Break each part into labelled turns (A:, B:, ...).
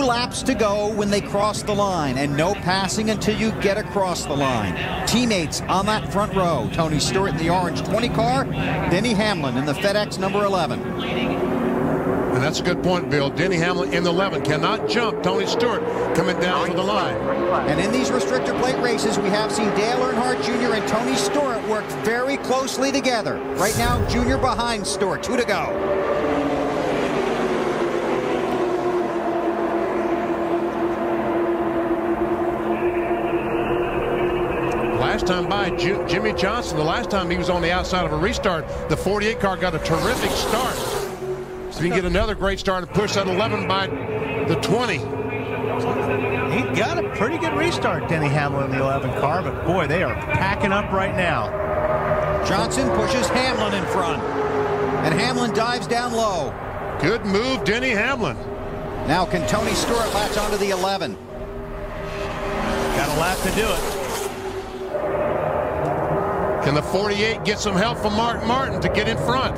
A: 2 laps to go when they cross the line, and no passing until you get across the line. Teammates on that front row: Tony Stewart in the orange 20 car, Denny Hamlin in the FedEx number 11.
B: And that's a good point, Bill. Denny Hamlin in the 11 cannot jump Tony Stewart coming down to the line.
A: And in these restrictor plate races, we have seen Dale Earnhardt Jr. and Tony Stewart work very closely together. Right now, Jr. behind Stewart. 2 to go.
B: Last time by Jimmy Johnson, the last time he was on the outside of a restart, the 48 car got a terrific start. So you can get another great start and push that 11 by the 20.
C: He got a pretty good restart, Denny Hamlin in the 11 car, but boy, they are packing up right now.
A: Johnson pushes Hamlin in front, and Hamlin dives down low.
B: Good move, Denny Hamlin.
A: Now can Tony Stewart latch onto the 11?
C: Got a lap to do it.
B: Can the 48 get some help from Martin to get in front?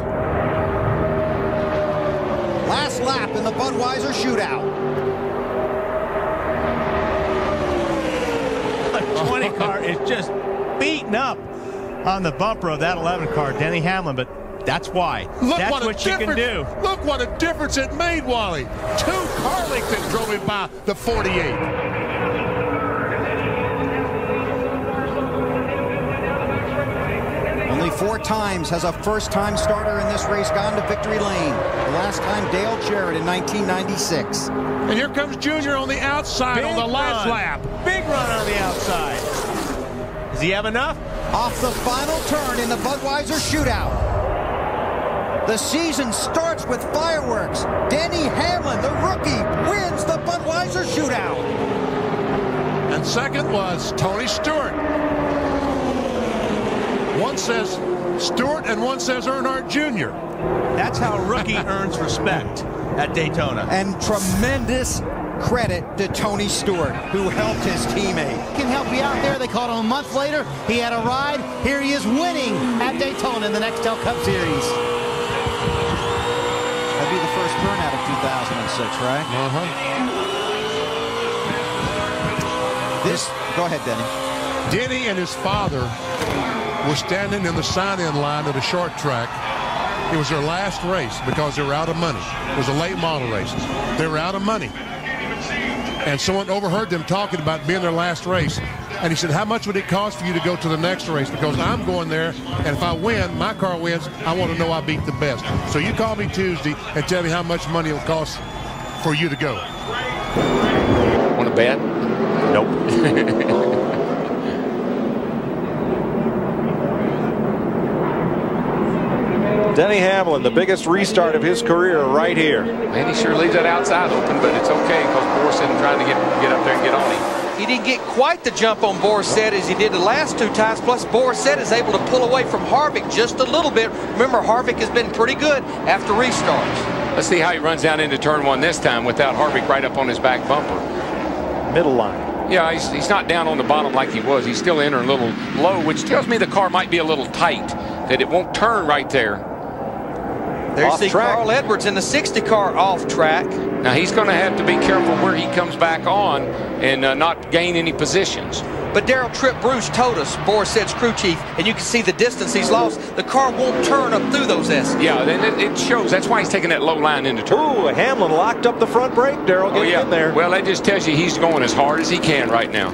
A: Last lap in the Budweiser Shootout.
C: The 20 car is just beaten up on the bumper of that 11 car, Denny Hamlin, but that's why. That's what you can do.
B: Look what a difference it made, Wally. 2 car lengths that drove him by the 48.
A: Only 4 times has a first-time starter in this race gone to victory lane. The last time, Dale Jarrett in 1996.
B: And here comes Junior on the outside on the last lap.
C: Big run on the outside. Does he have enough?
A: Off the final turn in the Budweiser Shootout. The season starts with fireworks. Denny Hamlin, the rookie, wins the Budweiser Shootout.
B: And second was Tony Stewart. One says Stewart and one says Earnhardt Jr.
C: That's how a rookie earns respect at Daytona.
A: And tremendous credit to Tony Stewart, who helped his teammate.
D: Can help you out there. They called him a month later. He had a ride. Here he is winning at Daytona in the Nextel Cup Series.
A: That'd be the first burnout of 2006, right? Go ahead, Denny.
B: Denny and his father were standing in the sign-in line at a short track. It was their last race because they were out of money. It was a late model race. They were out of money. And someone overheard them talking about being their last race. And he said, how much would it cost for you to go to the next race? Because I'm going there, and if I win, my car wins, I want to know I beat the best. So you call me Tuesday and tell me how much money it will cost for you to go.
E: Want to bet? Nope.
F: Denny Hamlin, the biggest restart of his career right here.
E: Man, he sure leaves that outside open, but it's okay because Borstead trying to get up there and get on him.
G: He didn't get quite the jump on Borstead as he did the last 2 times. Plus, Borstead is able to pull away from Harvick just a little bit. Remember, Harvick has been pretty good after restarts.
E: Let's see how he runs down into turn 1 this time without Harvick right up on his back bumper.
F: Middle line.
E: Yeah, he's not down on the bottom like he was. He's still entering a little low, which tells me the car might be a little tight, that it won't turn right there.
G: There's the Carl Edwards in the 60 car off track.
E: Now he's going to have to be careful where he comes back on and not gain any positions.
G: But Darrell Tripp Bruce told us, Borstead's crew chief, and you can see the distance he's lost. The car won't turn up through those S's.
E: Yeah, it shows. That's why he's taking that low line into turn.
F: Ooh, Hamlin locked up the front brake. Darrell getting in there.
E: Well, that just tells you he's going as hard as he can right now.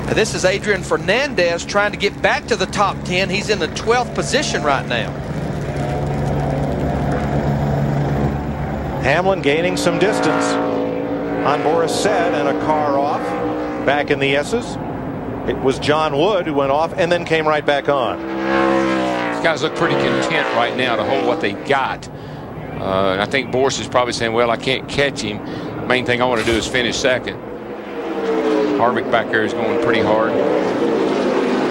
G: Now, this is Adrian Fernandez trying to get back to the top 10. He's in the 12th position right now.
F: Hamlin gaining some distance on Borstead and a car off. Back in the S's. It was John Wood who went off and then came right back on.
E: These guys look pretty content right now to hold what they got. I think Borstead is probably saying, well, I can't catch him. Main thing I want to do is finish second. Harvick back there is going pretty hard.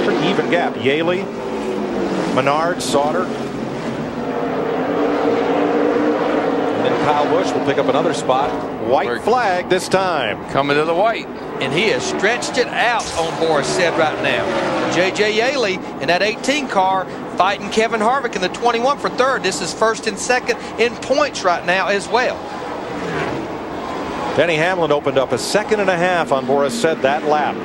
F: Pretty even gap. Yaley, Menard, Sauter. Kyle Busch will pick up another spot. White flag this time.
E: Coming to the white.
G: And he has stretched it out on Borstead right now. J.J. Yaley in that 18 car fighting Kevin Harvick in the 21 for third. This is first and second in points right now as well.
F: Denny Hamlin opened up a 2.5 on Boris Said that lap.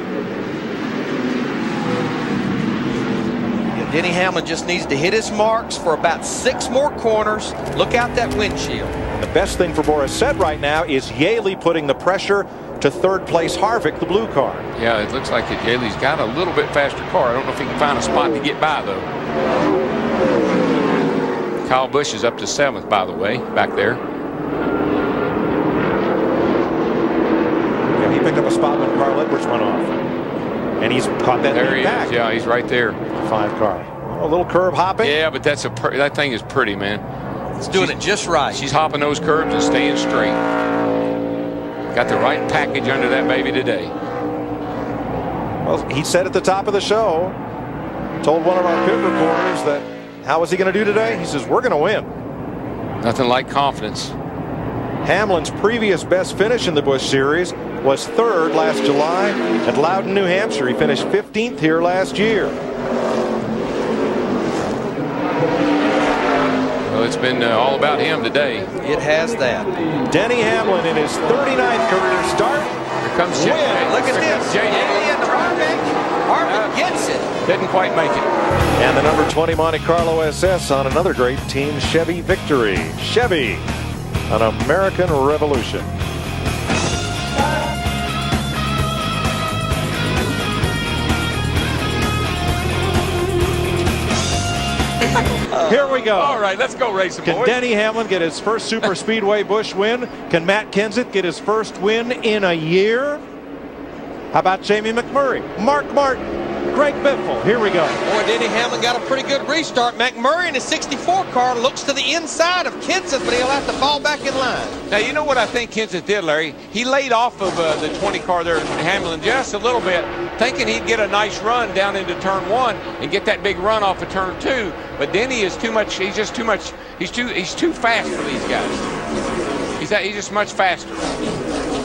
G: Denny Hamlin just needs to hit his marks for about 6 more corners. Look out that windshield.
F: The best thing for Boris Said right now is Yaley putting the pressure to third place Harvick, the blue car.
E: Yeah, it looks like that Yaley's got a little bit faster car. I don't know if he can find a spot to get by, though. Kyle Busch is up to 7th, by the way, back there.
F: Yeah, he picked up a spot when Carl Edwards went off. And he's caught that
E: There he
F: back.
E: is. Yeah, he's right there.
F: 5 car. A little curb hopping.
E: Yeah, but that thing is pretty, man.
G: It's doing it just right.
E: She's hopping those curbs and staying straight. Got the right package under that baby today.
F: Well, he said at the top of the show, told one of our pit reporters that how is he going to do today? He says, we're going to win.
E: Nothing like confidence.
F: Hamlin's previous best finish in the Busch Series was 3rd last July at Loudon, New Hampshire. He finished 15th here last year.
E: Well, it's been all about him today.
G: It has that.
F: Denny Hamlin in his 39th career start.
E: Here comes Jay.
G: Look at this. Yaley and Harvick. Harvick gets it.
E: Didn't quite make it.
F: And the number 20 Monte Carlo SS on another great Team Chevy victory. Chevy, an American revolution. Here we go.
E: All right, let's go racing, boys.
F: Can Denny Hamlin get his first Super Speedway Busch win? Can Matt Kenseth get his first win in a year? How about Jamie McMurray, Mark Martin, Greg Biffle? Here we go.
G: Boy, Denny Hamlin got a pretty good restart. McMurray in his 64 car looks to the inside of Kenseth, but he'll have to fall back in line.
E: Now, you know what I think Kenseth did, Larry? He laid off of the 20 car there, Hamlin, just a little bit, thinking he'd get a nice run down into turn 1 and get that big run off of turn 2. But Denny is too much. He's just too much. He's too fast for these guys. He's just much faster.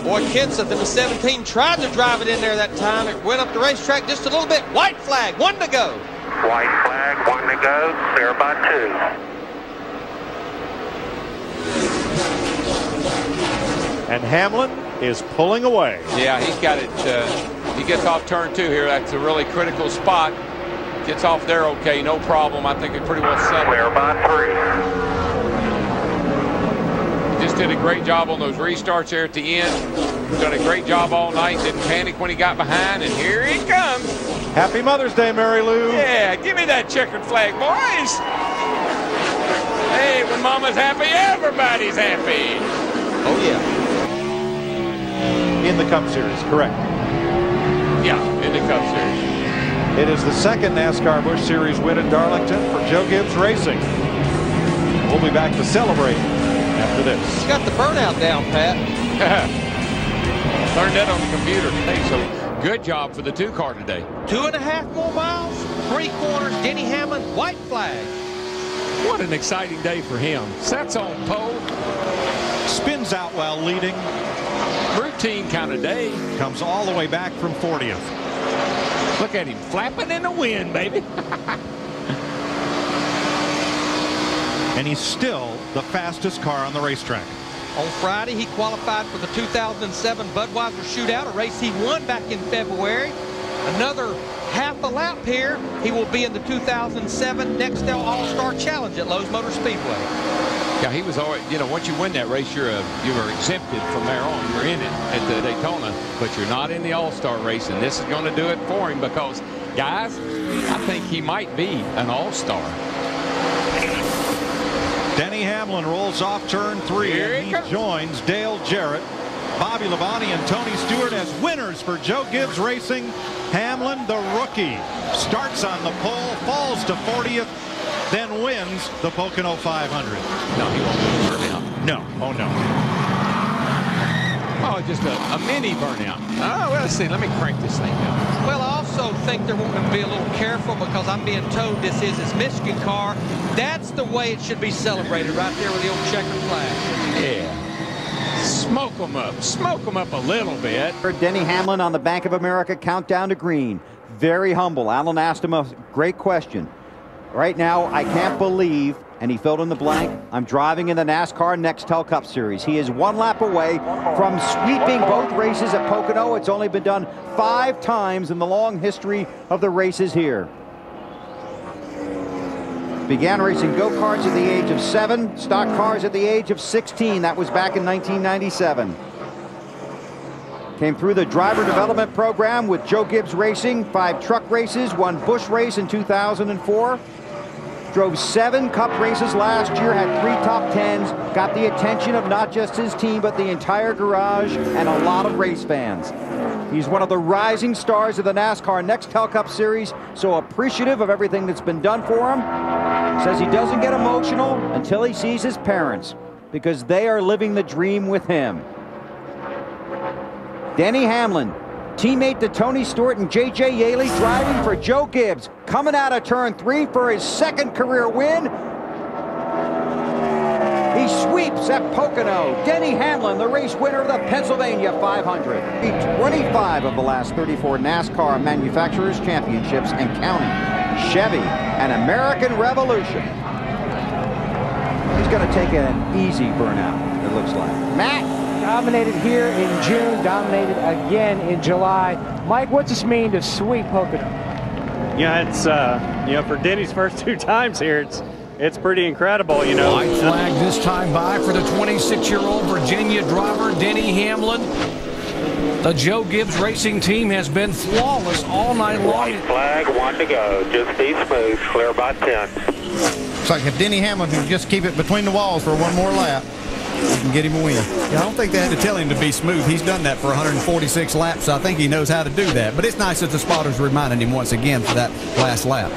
G: Boy, Kenseth in the 17 tried to drive it in there that time. It went up the racetrack just a little bit. White flag, 1 to go.
H: White flag, 1 to go. Clear by 2.
F: And Hamlin is pulling away.
E: Yeah, he's got it. He gets off turn 2 here. That's a really critical spot. Gets off there okay, no problem. I think it pretty well settled.
H: Clear by
E: 3. He just did a great job on those restarts there at the end. Done a great job all night. Didn't panic when he got behind, and here he comes.
F: Happy Mother's Day, Mary Lou.
E: Yeah, give me that checkered flag, boys. Hey, when Mama's happy, everybody's happy.
G: Oh, yeah.
F: In the Cup Series, correct.
E: Yeah, in the Cup Series.
F: It is the second NASCAR Busch Series win at Darlington for Joe Gibbs Racing. We'll be back to celebrate after this.
G: He's got the burnout down, Pat.
E: Learned that on the computer today, so good job for the 2 car today.
G: 2.5 more miles, 3 corners, Denny Hamlin, white flag.
E: What an exciting day for him. Sets on pole.
I: Spins out while leading.
E: Routine kind of day.
I: Comes all the way back from 40th.
E: Look at him flapping in the wind, baby.
I: And he's still the fastest car on the racetrack.
G: On Friday, he qualified for the 2007 Budweiser Shootout, a race he won back in February. Another half a lap here. He will be in the 2007 Nextel All-Star Challenge at Lowe's Motor Speedway.
E: Yeah, he was already, you know, once you win that race, you were exempted from there on. You're in it at the Daytona, but you're not in the All-Star race, and this is going to do it for him because, guys, I think he might be an All-Star.
I: Denny Hamlin rolls off turn 3, and he joins Dale Jarrett, Bobby Labonte, and Tony Stewart as winners for Joe Gibbs Racing. Hamlin, the rookie, starts on the pole, falls to 40th, then wins the Pocono 500.
E: No, he won't do a burnout.
I: No. Oh, no.
E: Oh, just a mini burnout. Oh, well, let's see. Let me crank this thing down.
G: Well, I also think they're wanting to be a little careful because I'm being told this is his Michigan car. That's the way it should be celebrated, right there with the old checkered flag.
E: Yeah. Smoke them up. Smoke them up a little bit.
A: Denny Hamlin on the Bank of America countdown to green. Very humble. Alan asked him a great question. Right now, I can't believe, and he filled in the blank. I'm driving in the NASCAR Nextel Cup Series. He is 1 lap away from sweeping both races at Pocono. It's only been done 5 times in the long history of the races here. Began racing go-karts at the age of 7, stock cars at the age of 16. That was back in 1997. Came through the driver development program with Joe Gibbs Racing, 5 truck races, 1 Busch race in 2004. Drove 7 Cup races last year, had 3 top 10s, got the attention of not just his team, but the entire garage and a lot of race fans. He's one of the rising stars of the NASCAR Nextel Cup Series, so appreciative of everything that's been done for him. Says he doesn't get emotional until he sees his parents, because they are living the dream with him. Denny Hamlin, teammate to Tony Stewart and J.J. Yaley, driving for Joe Gibbs, coming out of turn 3 for his 2nd career win. He sweeps at Pocono. Denny Hamlin, the race winner of the Pennsylvania 500. 25 of the last 34 NASCAR Manufacturers Championships and counting. Chevy, an American Revolution. He's going to take an easy burnout, it looks like. Matt?
J: Dominated here in June, dominated again in July. Mike, what's this mean to sweep Pocono?
K: Yeah, it's for Denny's first 2 times here, it's pretty incredible, you know.
L: White flag this time by for the 26-year-old Virginia driver, Denny Hamlin. The Joe Gibbs Racing team has been flawless all night long.
H: White flag, 1 to go. Just be smooth, clear by 10.
M: It's like if Denny Hamlin can just keep it between the walls for 1 more lap, you can get him a win.
N: Yeah, I don't think they had to tell him to be smooth. He's done that for 146 laps, so I think he knows how to do that. But it's nice that the spotters reminded him once again for that last lap.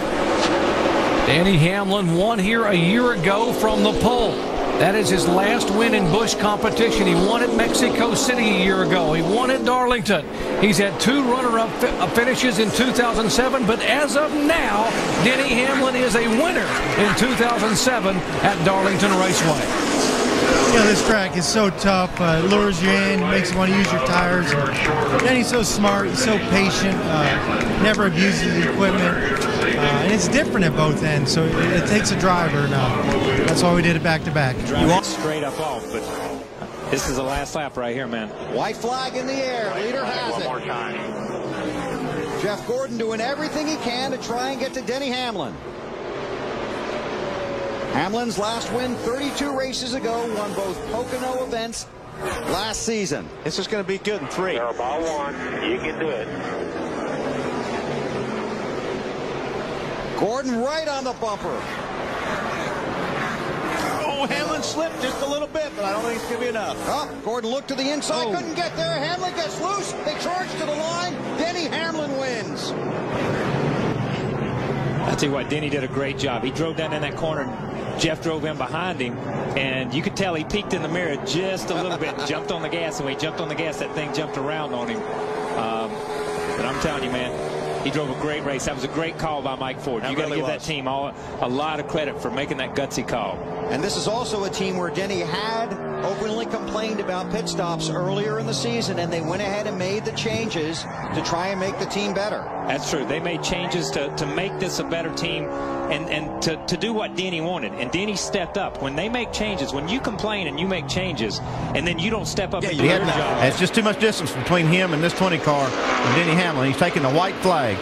L: Denny Hamlin won here a year ago from the pole. That is his last win in Busch competition. He won at Mexico City a year ago. He won at Darlington. He's had 2 runner-up finishes in 2007, but as of now, Denny Hamlin is a winner in 2007 at Darlington Raceway.
O: You know, this track is so tough. It lures you in, makes you want to use your tires. And he's so smart, he's so patient, never abuses the equipment. And it's different at both ends, so it takes a driver. And that's why we did it back-to-back.
P: You want straight up off, but this is the last lap right here, man.
A: White flag in the air. Leader has it.
H: One more time.
A: Jeff Gordon doing everything he can to try and get to Denny Hamlin. Hamlin's last win 32 races ago, won both Pocono events last season.
F: This is going to be good in 3.
H: You're about 1. You can do it.
A: Gordon right on the bumper.
F: Oh, Hamlin slipped just a little bit, but I don't think it's going to be enough.
A: Oh, Gordon looked to the inside, couldn't get there. Hamlin gets loose. They charge to the line. Denny Hamlin wins.
P: I'll tell you what, Denny did a great job. He drove down in that corner. Jeff drove in behind him, and you could tell he peeked in the mirror just a little bit and jumped on the gas. And when he jumped on the gas, that thing jumped around on him. But I'm telling you, man, he drove a great race. That was a great call by Mike Ford. You got to give that team a lot of credit for making that gutsy call.
A: And this is also a team where Denny had openly complained about pit stops earlier in the season, and they went ahead and made the changes to try and make the team better.
P: That's true. They made changes to make this a better team and to do what Denny wanted. And Denny stepped up. When they make changes, when you complain and you make changes, and then you don't step up and do your job.
M: It's just too much distance between him and this 20 car and Denny Hamlin. He's taking the white flag.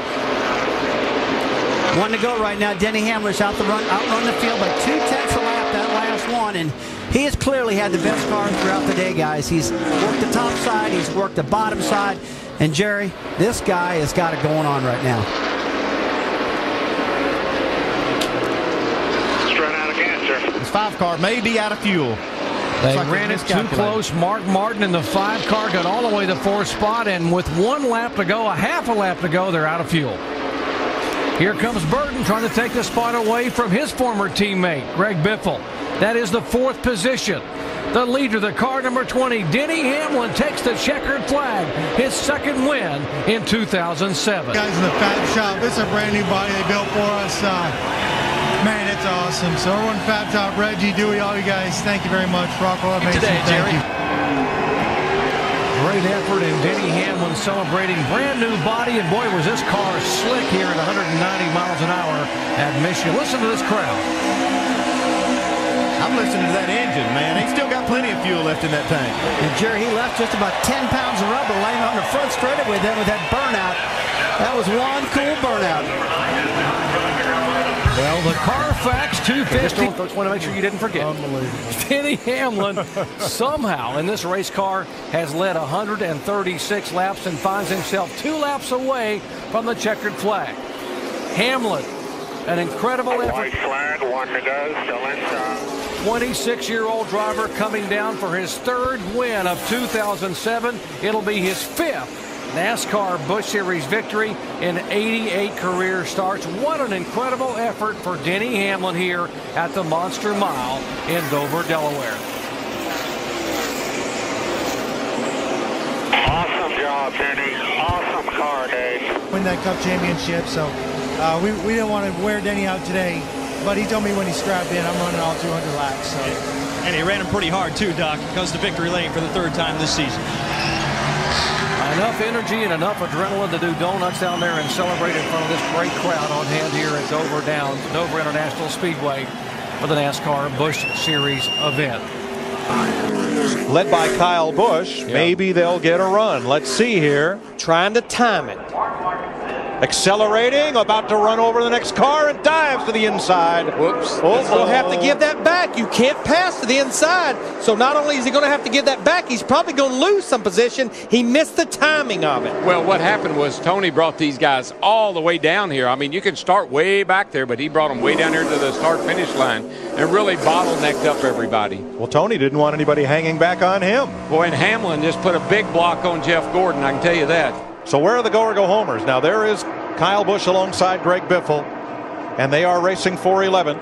D: 1 to go right now. Denny Hamlin's outrun the field by 2/10 a lap, that last one, and he has clearly had the best car throughout the day, guys. He's worked the top side, he's worked the bottom side, and Jerry, this guy has got it going on right now.
H: Just run out of gas, sir.
M: This 5 car may be out of fuel.
L: They ran it too close. Mark Martin in the 5 car got all the way to the 4th spot, and with 1 lap to go, a half a lap to go, they're out of fuel. Here comes Burton trying to take the spot away from his former teammate, Greg Biffle. That is the 4th position. The leader, the car number 20, Denny Hamlin, takes the checkered flag, his 2nd win in 2007.
O: Guys in the Fab Shop, it's a brand new body they built for us. Man, it's awesome. So everyone, Fab Shop, Reggie, Dewey, all you guys, thank you very much. Rockwell, amazing. Thank you.
L: Great effort, and Denny Hamlin celebrating brand new body, and boy, was this car slick here at 190 miles an hour at Michigan. Listen to this crowd.
I: I'm listening to that engine, man. He's still got plenty of fuel left in that tank.
D: And Jerry, he left just about 10 pounds of rubber laying on the front straightaway then with that burnout. That was one cool burnout.
L: Well, the Carfax 250. Folks, want to make sure you didn't forget. Unbelievable. Denny Hamlin somehow in this race car has led 136 laps and finds himself 2 laps away from the checkered flag. Hamlin, an incredible effort.
H: White flag, 1 to go, still inside.
L: 26-year-old driver coming down for his 3rd win of 2007. It'll be his 5th NASCAR Busch Series victory in 88 career starts. What an incredible effort for Denny Hamlin here at the Monster Mile in Dover, Delaware.
H: Awesome job, Denny. Awesome car, Dave.
O: Win that Cup championship, so we didn't want to wear Denny out today, but he told me when he strapped in, I'm running all 200 laps. So.
C: And he ran him pretty hard too, Doc. Goes to victory lane for the 3rd time this season.
L: Enough energy and enough adrenaline to do donuts down there and celebrate in front of this great crowd on hand here at Dover International Speedway for the NASCAR Busch Series event.
F: Led by Kyle Busch, maybe they'll get a run. Let's see here.
G: Trying to time it.
F: Accelerating, about to run over the next car and dives to the inside.
G: Whoops. He'll have to give that back. You can't pass to the inside. So not only is he going to have to give that back, he's probably going to lose some position. He missed the timing of it.
E: Well, what happened was Tony brought these guys all the way down here. I mean, you can start way back there, but he brought them way down here to the start-finish line and really bottlenecked up everybody.
F: Well, Tony didn't want anybody hanging back on him.
E: Boy, and Hamlin just put a big block on Jeff Gordon, I can tell you that.
F: So where are the go-or-go-homers? Now there is Kyle Busch alongside Greg Biffle, and they are racing for 11th.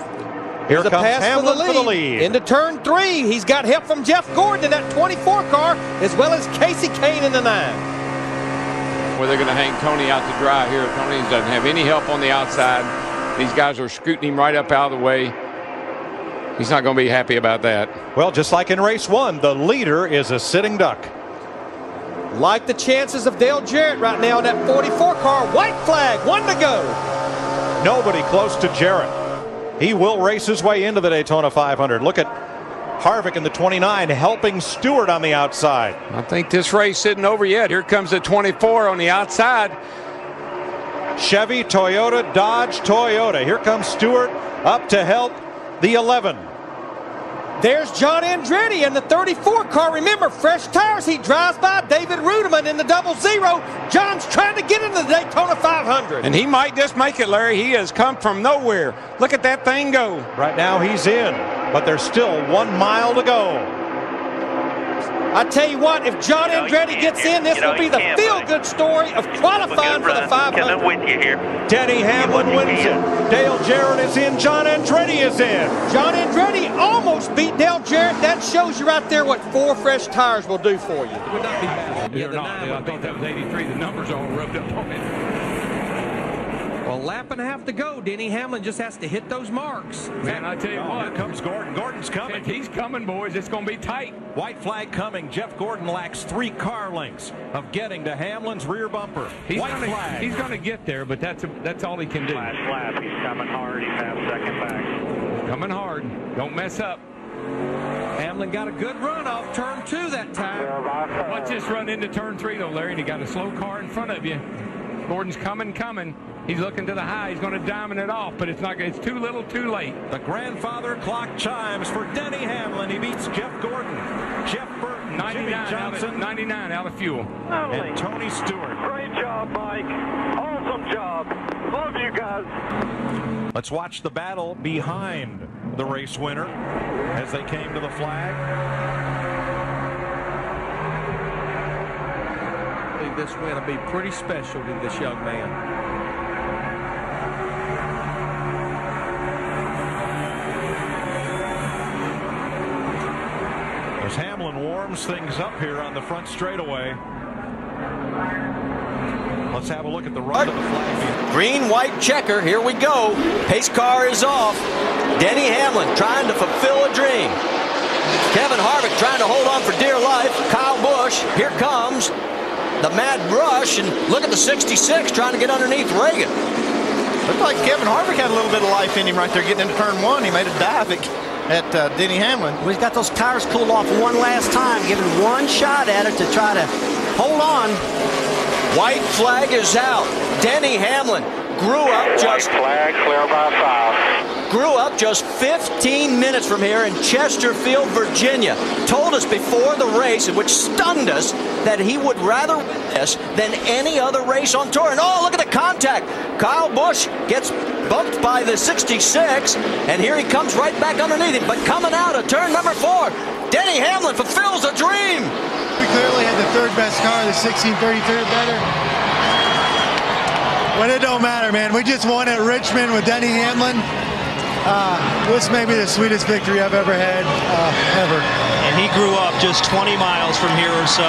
F: Here comes Hamlin for the lead.
G: Into turn 3, he's got help from Jeff Gordon in that 24 car, as well as Casey Kane in the 9.
E: Well, they're going to hang Tony out to dry here. Tony doesn't have any help on the outside. These guys are scooting him right up out of the way. He's not going to be happy about that.
F: Well, just like in race 1, the leader is a sitting duck.
G: Like the chances of Dale Jarrett right now in that 44 car. White flag, 1 to go.
F: Nobody close to Jarrett. He will race his way into the Daytona 500. Look at Harvick in the 29 helping Stewart on the outside.
E: I think this race isn't over yet. Here comes the 24 on the outside.
F: Chevy, Toyota, Dodge, Toyota. Here comes Stewart up to help the 11.
G: There's John Andretti in the 34 car. Remember, fresh tires. He drives by David Ruderman in the 00. John's trying to get into the Daytona 500.
E: And he might just make it, Larry. He has come from nowhere. Look at that thing go.
F: Right now he's in, but there's still 1 mile to go.
G: I tell you what, if John Andretti gets in, this will be the feel-good story of qualifying for the 500.
H: I'm with you here.
F: Denny Hamlin wins it. Dale Jarrett is in. John Andretti is in.
G: John Andretti almost beat Dale Jarrett. That shows you right there what 4 fresh tires will do for you.
L: It would not be bad. Yeah, I thought that was 83. The numbers all rubbed up on it.
G: Well, lap and a half to go. Denny Hamlin just has to hit those marks.
I: Man, I tell you what, here comes Gordon. Gordon's coming.
L: He's coming, boys. It's going to be tight.
I: White flag coming. Jeff Gordon lacks 3 car lengths of getting to Hamlin's rear bumper. White flag.
L: He's going to get there, but that's all he can do.
H: Last lap, he's coming hard. He's half second back.
L: Coming hard. Don't mess up.
G: Hamlin got a good run off turn 2 that time.
L: Watch this run into turn 3, though, Larry. And he got a slow car in front of you. Gordon's coming. He's looking to the high. He's going to diamond it off, but it's not. It's too little, too late.
I: The grandfather clock chimes for Denny Hamlin. He beats Jeff Gordon, Jeff Burton,
L: 99
I: Jimmy Johnson,
L: 99 out of fuel,
I: and Tony Stewart.
H: Great job, Mike. Awesome job. Love you guys.
I: Let's watch the battle behind the race winner as they came to the flag.
G: This win will be pretty special to this young man.
I: As Hamlin warms things up here on the front straightaway. Let's have a look at the run of the flag.
Q: Green, white checker. Here we go. Pace car is off. Denny Hamlin trying to fulfill a dream. Kevin Harvick trying to hold on for dear life. Kyle Busch, here comes the mad rush, and look at the 66 trying to get underneath Reagan.
M: Looked like Kevin Harvick had a little bit of life in him right there getting into turn 1. He made a dive. at Denny Hamlin.
D: We've got those tires cooled off one last time, giving one shot at it to try to hold on.
Q: White flag is out. Denny Hamlin grew up just
H: flag, clear by 5.
Q: Grew up just 15 minutes from here in Chesterfield, Virginia. Told us before the race, which stunned us, that he would rather win this than any other race on tour. And oh, look at the contact. Kyle Busch gets bumped by the 66, and here he comes right back underneath him. But coming out of turn number 4, Denny Hamlin fulfills a dream.
O: We clearly had the third best car, the 1633 better. But it don't matter, man. We just won at Richmond with Denny Hamlin. This may be the sweetest victory I've ever had, ever.
R: And he grew up just 20 miles from here or so.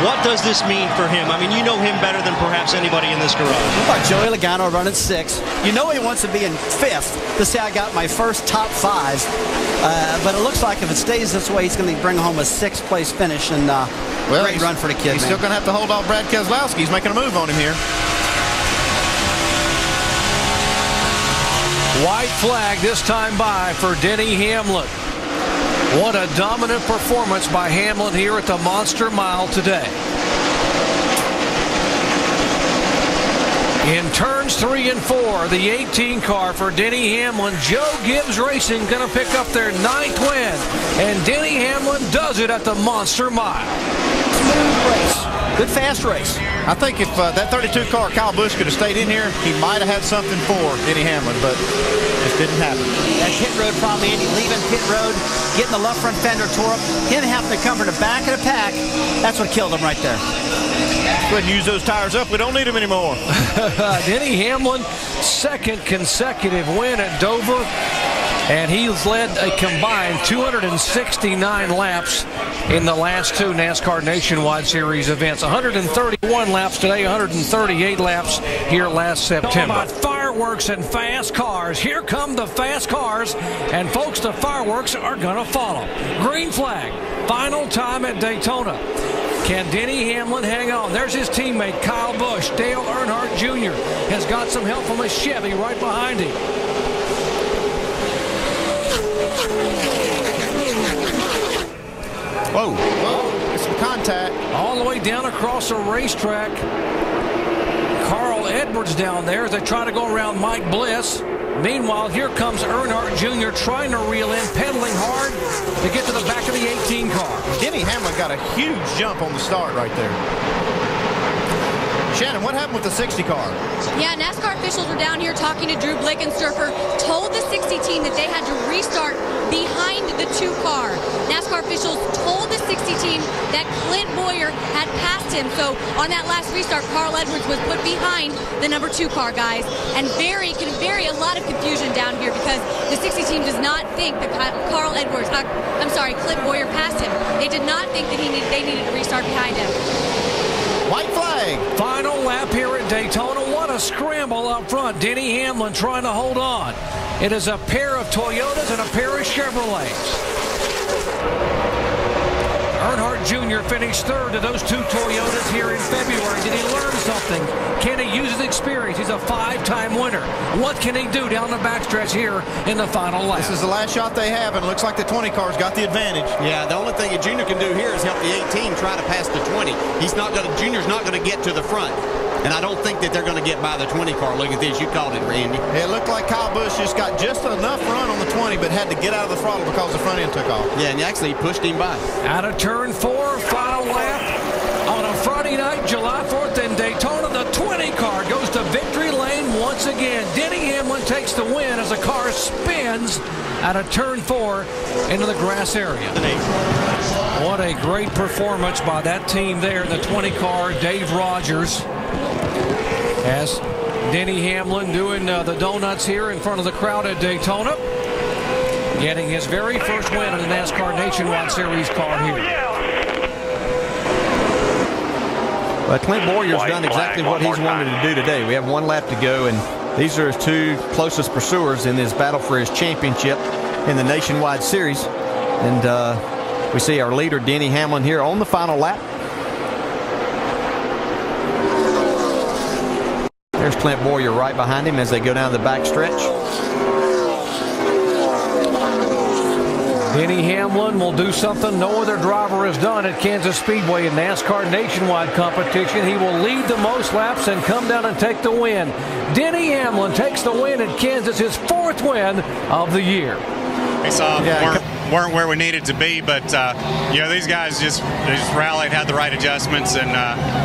R: What does this mean for him? I mean, you know him better than perhaps anybody in this garage.
D: What about Joey Logano running 6? You know he wants to be in 5th to say I got my first top 5. But it looks like if it stays this way, he's going to bring home a 6th place finish. And great run for the kid.
M: He's still going to have to hold off Brad Keselowski. He's making a move on him here.
L: White flag this time by for Denny Hamlin. What a dominant performance by Hamlin here at the Monster Mile today. In turns 3 and 4, the 18 car for Denny Hamlin. Joe Gibbs Racing going to pick up their 9th win. And Denny Hamlin does it at the Monster Mile.
D: Smooth race. Good fast race.
M: I think if that 32 car, Kyle Busch, could have stayed in here, he might have had something for Denny Hamlin, but it didn't happen.
D: That pit road problem, Andy, leaving pit road, getting the left front fender tore up, him having to come from the back of the pack, that's what killed him right there.
M: Go ahead and use those tires up. We don't need them anymore.
L: Denny Hamlin, 2nd consecutive win at Dover. And he's led a combined 269 laps in the last 2 NASCAR Nationwide Series events. 131 laps today, 138 laps here last September. About fireworks and fast cars. Here come the fast cars. And folks, the fireworks are going to follow. Green flag, final time at Daytona. Can Denny Hamlin hang on? There's his teammate, Kyle Busch. Dale Earnhardt Jr. has got some help from a Chevy right behind him.
M: Whoa, whoa, it's some contact.
L: All the way down across the racetrack. Carl Edwards down there as they try to go around Mike Bliss. Meanwhile, here comes Earnhardt Jr. trying to reel in, pedaling hard to get to the back of the 18 car.
M: Denny Hamlin got a huge jump on the start right there. Shannon, what happened with the 60 car?
S: Yeah, NASCAR officials were down here talking to Drew Blickensturfer, told the 60 team that they had to restart behind the 2 car. NASCAR officials told the 60 team that Clint Boyer had passed him. So on that last restart, Carl Edwards was put behind the number 2 car, guys. And a lot of confusion down here because the 60 team does not think that Clint Boyer passed him. They did not think that they needed to restart behind him.
M: White flag.
L: Final lap here at Daytona. What a scramble up front. Denny Hamlin trying to hold on. It is a pair of Toyotas and a pair of Chevrolets. Earnhardt Jr. finished 3rd to those 2 Toyotas here in February. Did he learn something? Can he use his experience? He's a 5-time winner. What can he do down the backstretch here in the final lap?
M: This is the last shot they have, and it looks like the 20 car's got the advantage.
N: Yeah, the only thing a junior can do here is help the 18 try to pass the 20. Junior's not going to get to the front. And I don't think that they're going to get by the 20 car. Look at this. You called it, Randy.
M: It looked like Kyle Busch just got just enough run on the 20, but had to get out of the throttle because the front end took off.
N: Yeah, and actually he pushed him by.
L: Out of turn 4, final lap on a Friday night, July 4th in Daytona. The 20 car goes to victory lane once again. Denny Hamlin takes the win as the car spins out of turn 4 into the grass area. What a great performance by that team there in the 20 car. Dave Rogers as Denny Hamlin doing the donuts here in front of the crowd at Daytona, getting his very first win in the NASCAR Nationwide Series car here.
N: Well, Clint Boyer's done exactly what he's wanted to do today. We have 1 lap to go, and these are his 2 closest pursuers in this battle for his championship in the Nationwide Series. And we see our leader, Denny Hamlin, here on the final lap. There's Clint Boyer right behind him as they go down the back stretch.
L: Denny Hamlin will do something no other driver has done at Kansas Speedway in NASCAR nationwide competition. He will lead the most laps and come down and take the win. Denny Hamlin takes the win at Kansas, his 4th win of the year.
T: We saw weren't where we needed to be, but you know, these guys just rallied, had the right adjustments, and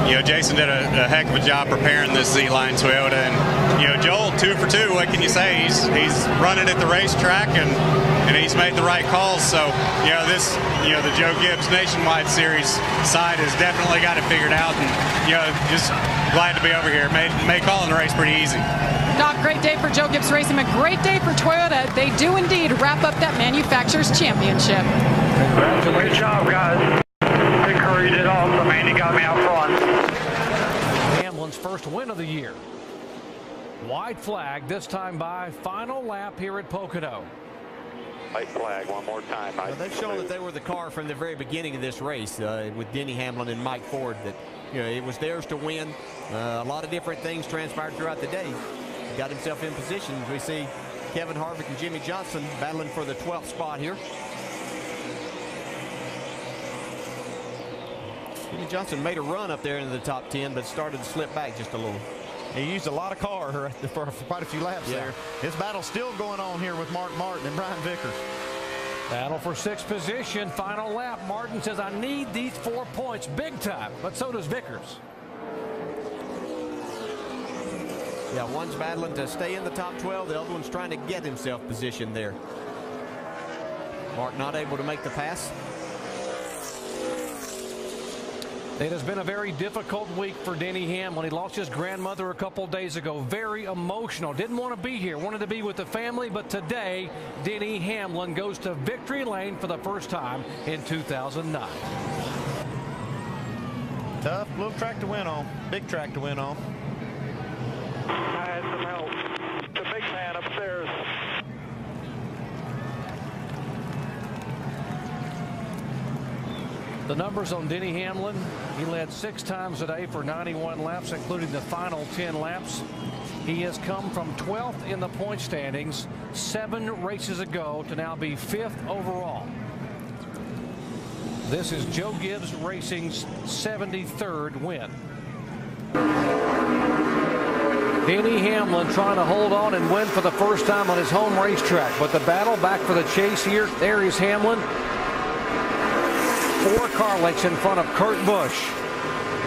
T: you know, Jason did a heck of a job preparing this Z-Line Toyota. And you know, Joel, 2 for 2. What can you say? He's running at the racetrack, and he's made the right calls. So you know, the Joe Gibbs Nationwide Series side has definitely got it figured out, and you know, just glad to be over here. Made calling the race pretty easy.
U: Doc, great day for Joe Gibbs Racing, a great day for Toyota. They do indeed wrap up that manufacturer's championship.
L: Congratulations.
V: Great job, guys. Big Curry did awesome, man. He got me out front.
L: Hamlin's first win of the year. White flag, this time by final lap here at Pocono.
H: White flag one more time.
N: Well, they've shown that they were the car from the very beginning of this race with Denny Hamlin and Mike Ford, that you know, it was theirs to win. A lot of different things transpired throughout the day. He got himself in position. We see Kevin Harvick and Jimmy Johnson battling for the 12th spot here. Jimmy Johnson made a run up there into the top 10, but started to slip back just a little.
M: He used a lot of car for quite a few laps there. His battle's still going on here with Mark Martin and Brian Vickers.
L: Battle for 6th position, final lap. Martin says, I need these 4 points big time, but so does Vickers.
N: Yeah, one's battling to stay in the top 12. The other one's trying to get himself positioned there. Mark not able to make the pass.
L: It has been a very difficult week for Denny Hamlin. He lost his grandmother a couple days ago. Very emotional. Didn't want to be here. Wanted to be with the family. But today, Denny Hamlin goes to victory lane for the first time in 2009.
M: Tough little track to win on. Big track to win on.
V: I had some help. The big man upstairs.
L: The numbers on Denny Hamlin, he led 6 times a day for 91 laps, including the final 10 laps. He has come from 12th in the point standings 7 races ago to now be 5th overall. This is Joe Gibbs Racing's 73rd win. Denny Hamlin trying to hold on and win for the first time on his home racetrack, but the battle back for the chase here. There is Hamlin. 4 car lengths in front of Kurt Busch.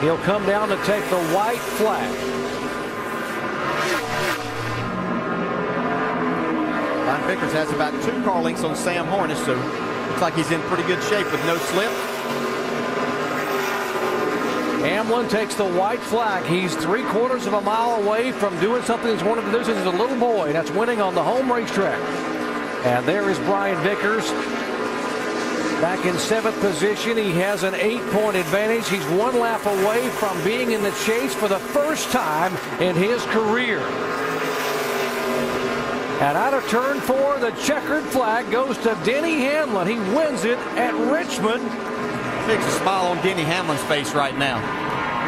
L: He'll come down to take the white flag.
N: Brian Vickers has about 2 car lengths on Sam Hornish, so looks like he's in pretty good shape with no slip.
L: Hamlin takes the white flag. He's 3/4 of a mile away from doing something he's wanted to do since he's a little boy. That's winning on the home racetrack. And there is Brian Vickers. Back in 7th position, he has an 8-point advantage. He's 1 lap away from being in the chase for the first time in his career. And out of turn 4, the checkered flag goes to Denny Hamlin. He wins it at Richmond.
N: Big smile on Denny Hamlin's face right now,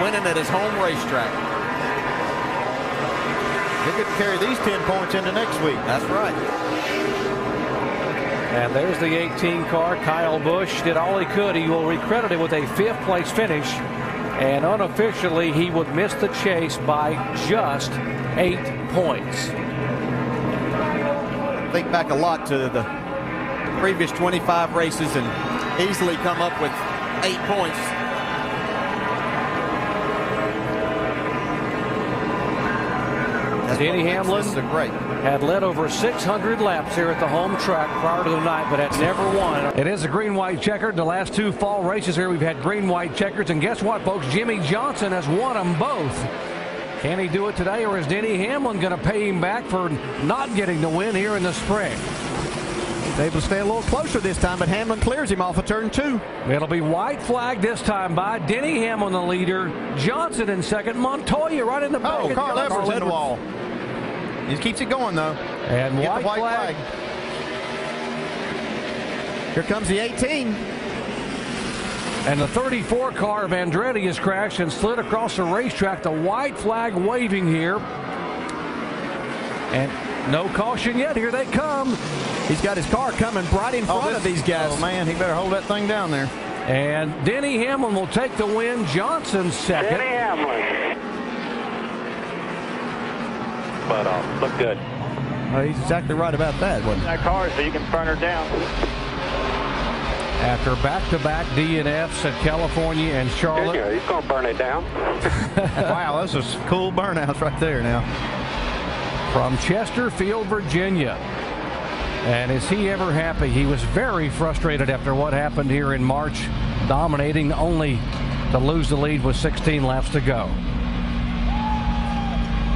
N: winning at his home racetrack.
M: He could carry these 10 points into next week.
N: That's right.
L: And there's the 18 car. Kyle Busch did all he could. He will be credited with a 5th place finish. And unofficially, he would miss the chase by just 8 points.
N: Think back a lot to the previous 25 races and easily come up with 8 points.
L: Denny Hamlin had led over 600 laps here at the home track prior to the night, but had never won. It is a green-white checkered. The last 2 fall races here, we've had green-white checkers. And guess what, folks? Jimmy Johnson has won them both. Can he do it today, or is Denny Hamlin going to pay him back for not getting the win here in the spring?
N: He's able to stay a little closer this time, but Hamlin clears him off of turn 2.
L: It'll be white flag this time by Denny Hamlin, the leader. Johnson in second. Montoya right in the back.
M: Oh, Carl Edwards. He keeps it going, though.
L: And white flag.
N: Here comes the 18.
L: And the 34 car of Andretti has crashed and slid across the racetrack. The white flag waving here. And no caution yet. Here they come.
N: He's got his car coming right in front of these guys.
M: Oh, man, he better hold that thing down there.
L: And Denny Hamlin will take the win. Johnson second.
V: Denny Hamlin. But look good.
N: Well, he's exactly right about that, wasn't he?
V: That car, so you can burn her down.
L: After back-to-back DNFs at California and Charlotte.
V: He's going to burn it down.
N: Wow, those are cool burnouts right there now.
L: From Chesterfield, Virginia. And is he ever happy? He was very frustrated after what happened here in March, dominating only to lose the lead with 16 laps to go.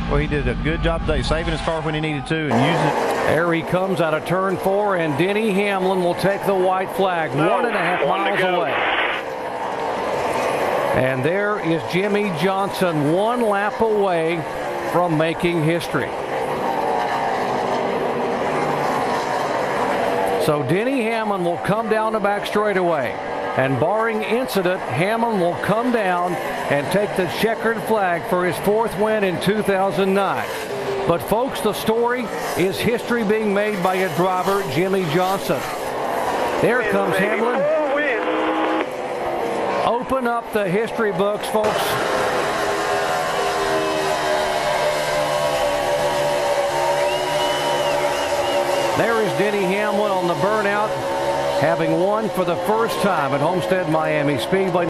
N: Well, he did a good job today, saving his car when he needed to and using it.
L: There he comes out of turn 4, and Denny Hamlin will take the white flag, 1.5 miles away. And there is Jimmy Johnson, 1 lap away from making history. So Denny Hamlin will come down the back straightaway, and barring incident, Hamlin will come down and take the checkered flag for his 4th win in 2009. But folks, the story is history being made by a driver, Jimmy Johnson. There comes Hamlin. Open up the history books, folks. There is Denny Hamlin on the burnout, having won for the first time at Homestead Miami Speedway.